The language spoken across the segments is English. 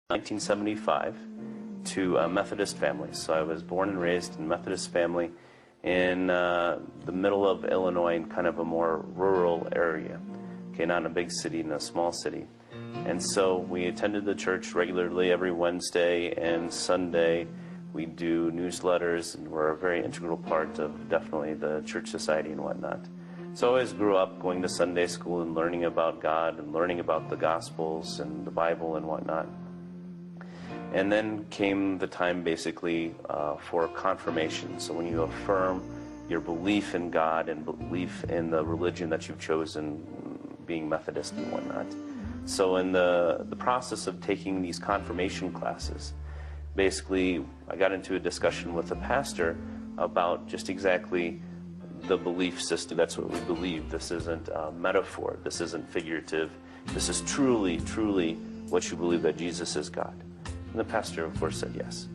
1975 to a Methodist family. So I was born and raised in a Methodist family in the middle of Illinois, in kind of a more rural area. Okay, not in a big city, in a small city. And so we attended the church regularly every Wednesday and Sunday. We do newsletters, and we're a very integral part of definitely the church society and whatnot. So I always grew up going to Sunday school and learning about God and learning about the Gospels and the Bible and whatnot. And then came the time basically for confirmation. So when you affirm your belief in God and belief in the religion that you've chosen, being Methodist and whatnot. So in the process of taking these confirmation classes, basically I got into a discussion with the pastor about just exactly the belief system. That's what we believe. This isn't a metaphor. This isn't figurative. This is truly, truly what you believe, that Jesus is God. And the pastor, of course, said yes.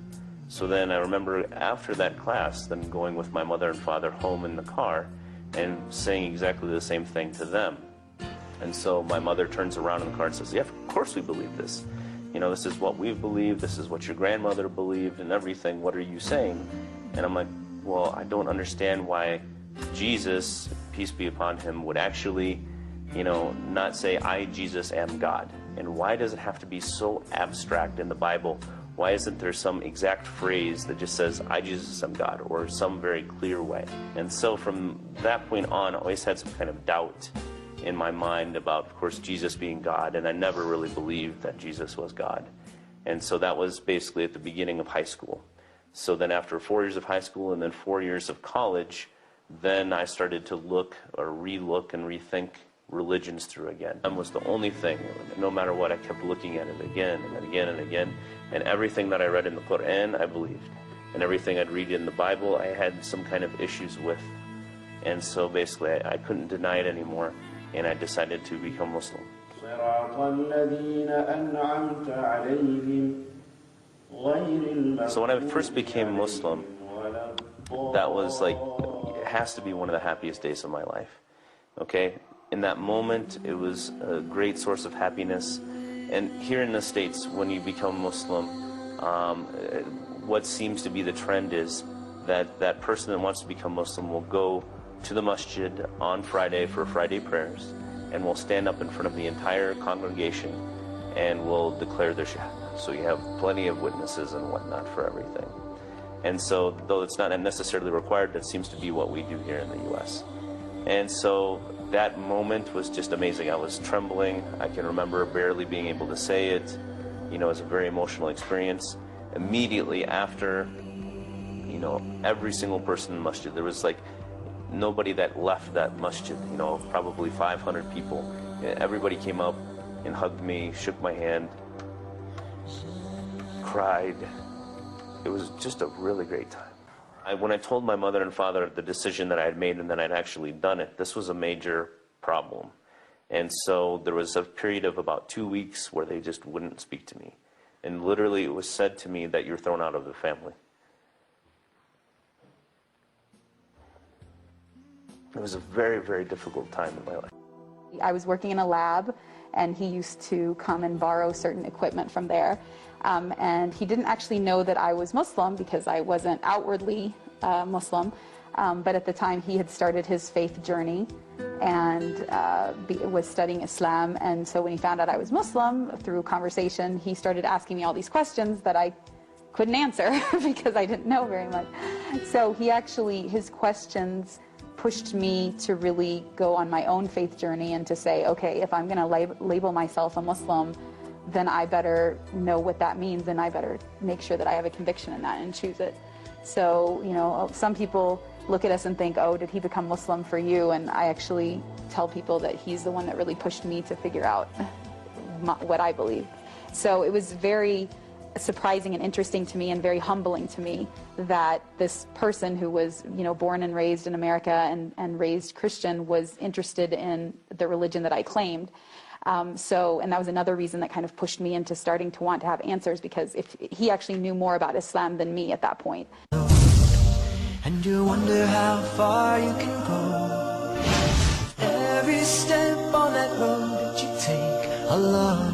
So then I remember after that class, then going with my mother and father home in the car and saying exactly the same thing to them. And so my mother turns around in the car and says, yeah, of course we believe this. You know, this is what we believe. This is what your grandmother believed and everything. What are you saying? And I'm like, well, I don't understand why Jesus, peace be upon him, would actually, you know, not say, I, Jesus, am God. And why does it have to be so abstract in the Bible? Why isn't there some exact phrase that just says, I, Jesus, am God, or some very clear way? And so from that point on, I always had some kind of doubt in my mind about, of course, Jesus being God, and I never really believed that Jesus was God. And so that was basically at the beginning of high school. So then after 4 years of high school and then 4 years of college, then I started to look or re-look and rethink religions through again. That was the only thing, no matter what, I kept looking at it again and again and again. And everything that I read in the Quran, I believed. And everything I'd read in the Bible, I had some kind of issues with. And so basically, I couldn't deny it anymore, and I decided to become Muslim. So when I first became Muslim, that was like, it has to be one of the happiest days of my life. Okay? In that moment, it was a great source of happiness. And here in the States, when you become Muslim, what seems to be the trend is that that person that wants to become Muslim will go to the masjid on Friday for Friday prayers, and will stand up in front of the entire congregation and will declare their shahada. So you have plenty of witnesses and whatnot for everything. And so, though it's not necessarily required, that seems to be what we do here in the U.S. And so that moment was just amazing. I was trembling. I can remember barely being able to say it. You know, it was a very emotional experience. Immediately after, you know, every single person in the masjid, there was like nobody that left that masjid, you know, probably 500 people. Everybody came up and hugged me, shook my hand, cried. It was just a really great time. When I told my mother and father the decision that I had made and that I'd actually done it, this was a major problem. And so there was a period of about 2 weeks where they just wouldn't speak to me. And literally it was said to me that you're thrown out of the family. It was a very, very difficult time in my life. I was working in a lab, and he used to come and borrow certain equipment from there. And he didn't actually know that I was Muslim because I wasn't outwardly Muslim. But at the time, he had started his faith journey and was studying Islam. And so when he found out I was Muslim, through conversation, he started asking me all these questions that I couldn't answer because I didn't know very much. So he actually, his questions pushed me to really go on my own faith journey and to say, okay, if I'm going to label myself a Muslim, then I better know what that means, and I better make sure that I have a conviction in that and choose it. So, you know, some people look at us and think, oh, did he become Muslim for you? And I actually tell people that he's the one that really pushed me to figure out what I believe. So it was very surprising and interesting to me and very humbling to me that this person who was, you know, born and raised in America and raised Christian was interested in the religion that I claimed. And that was another reason that kind of pushed me into starting to want to have answers, because if he actually knew more about Islam than me at that point. And you wonder how far you can go. Every step on that road that you take, Allah